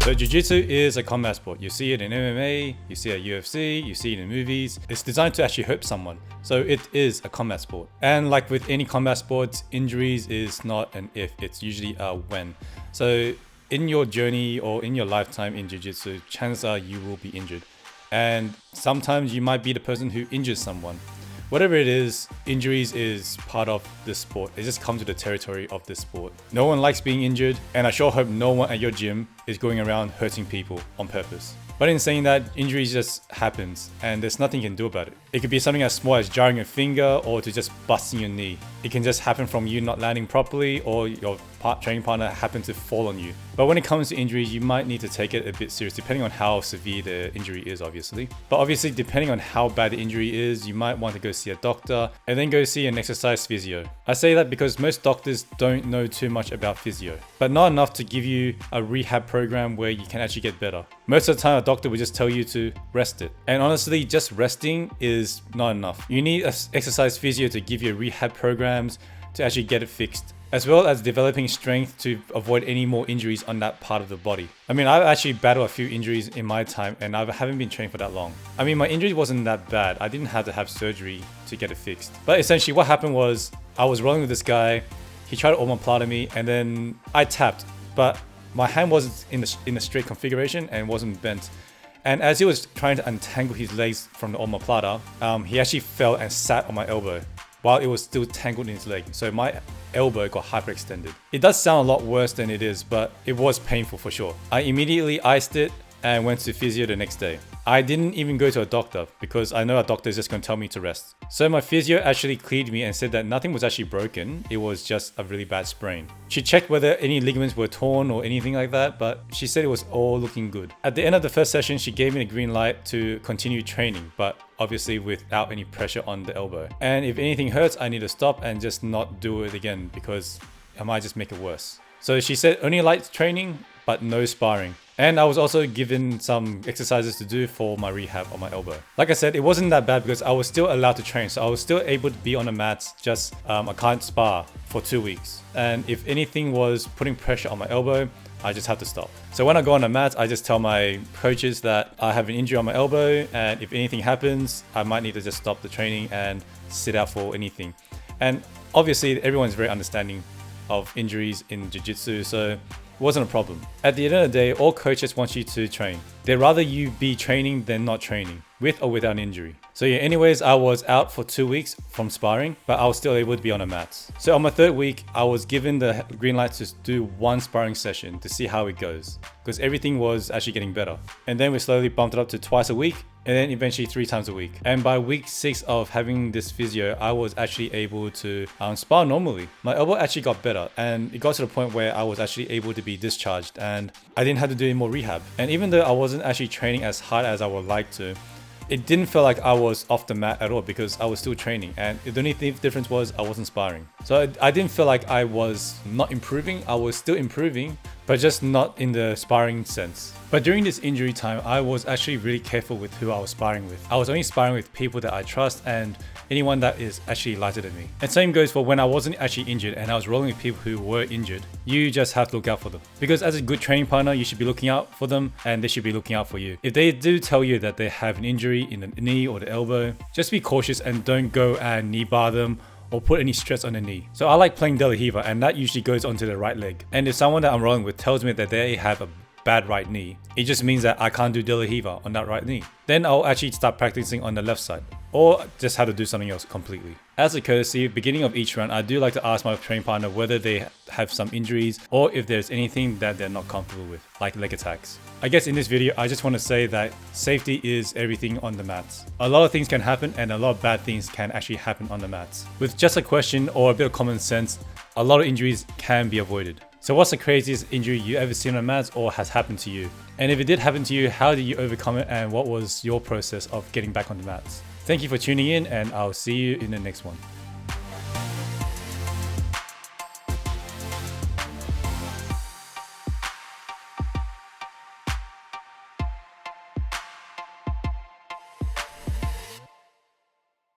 So Jiu-Jitsu is a combat sport. You see it in MMA, you see it at UFC, you see it in movies. It's designed to actually hurt someone. So it is a combat sport. And like with any combat sports, injuries is not an if, it's usually a when. So in your journey or in your lifetime in Jiu-Jitsu, chances are you will be injured. And sometimes you might be the person who injures someone. Whatever it is, injuries is part of this sport. It just comes to the territory of this sport. No one likes being injured, and I sure hope no one at your gym is going around hurting people on purpose. But in saying that, injuries just happens, and there's nothing you can do about it. It could be something as small as jarring a finger or to just busting your knee. It can just happen from you not landing properly or your training partner happen to fall on you. But when it comes to injuries, you might need to take it a bit serious, depending on how severe the injury is, obviously. But obviously, depending on how bad the injury is, you might want to go see a doctor and then go see an exercise physio. I say that because most doctors don't know too much about physio, but not enough to give you a rehab program where you can actually get better. Most of the time, a doctor will just tell you to rest it. And honestly, just resting is not enough. You need an exercise physio to give you rehab programs to actually get it fixed, as well as developing strength to avoid any more injuries on that part of the body. I mean, I've actually battled a few injuries in my time and I haven't been trained for that long. I mean, my injury wasn't that bad. I didn't have to have surgery to get it fixed. But essentially what happened was I was rolling with this guy, he tried to omoplata me and then I tapped, but my hand wasn't in the straight configuration and wasn't bent. And as he was trying to untangle his legs from the omoplata, he actually fell and sat on my elbow while it was still tangled in his leg. So my elbow got hyperextended. It does sound a lot worse than it is, but it was painful for sure. I immediately iced it and went to physio the next day. I didn't even go to a doctor because I know a doctor is just going to tell me to rest. So my physio actually cleared me and said that nothing was actually broken. It was just a really bad sprain. She checked whether any ligaments were torn or anything like that, but she said it was all looking good. At the end of the first session, she gave me the green light to continue training, but obviously without any pressure on the elbow. And if anything hurts, I need to stop and just not do it again because I might just make it worse. So she said only light training, but no sparring. And I was also given some exercises to do for my rehab on my elbow. Like I said, it wasn't that bad because I was still allowed to train. So I was still able to be on the mats, just I can't spar for 2 weeks. And if anything was putting pressure on my elbow, I just had to stop. So when I go on the mat, I just tell my coaches that I have an injury on my elbow and if anything happens, I might need to just stop the training and sit out for anything. And obviously everyone's very understanding of injuries in Jiu-Jitsu, so it wasn't a problem. At the end of the day, all coaches want you to train. They'd rather you be training than not training, with or without an injury. So yeah, anyways, I was out for 2 weeks from sparring, but I was still able to be on the mats. So on my third week, I was given the green light to do one sparring session to see how it goes, because everything was actually getting better. And then we slowly bumped it up to twice a week, and then eventually 3 times a week. And by week 6 of having this physio, I was actually able to spar normally. My elbow actually got better, and it got to the point where I was actually able to be discharged, and I didn't have to do any more rehab. And even though I wasn't actually training as hard as I would like to, it didn't feel like I was off the mat at all because I was still training, and the only difference was I wasn't sparring. So I didn't feel like I was not improving. I was still improving, but just not in the sparring sense. But during this injury time, I was actually really careful with who I was sparring with. I was only sparring with people that I trust and anyone that is actually lighter than me. And same goes for when I wasn't actually injured and I was rolling with people who were injured. You just have to look out for them. Because as a good training partner, you should be looking out for them and they should be looking out for you. If they do tell you that they have an injury in the knee or the elbow, just be cautious and don't go and knee bar them or put any stress on the knee. So I like playing De La Riva, and that usually goes onto the right leg. And if someone that I'm rolling with tells me that they have a bad right knee, it just means that I can't do De La Riva on that right knee. Then I'll actually start practicing on the left side, or just how to do something else completely. As a courtesy, beginning of each round, I do like to ask my training partner whether they have some injuries or if there's anything that they're not comfortable with, like leg attacks. I guess in this video, I just want to say that safety is everything on the mats. A lot of things can happen and a lot of bad things can actually happen on the mats. With just a question or a bit of common sense, a lot of injuries can be avoided. So what's the craziest injury you ever seen on mats or has happened to you? And if it did happen to you, how did you overcome it and what was your process of getting back on the mats? Thank you for tuning in and I'll see you in the next one.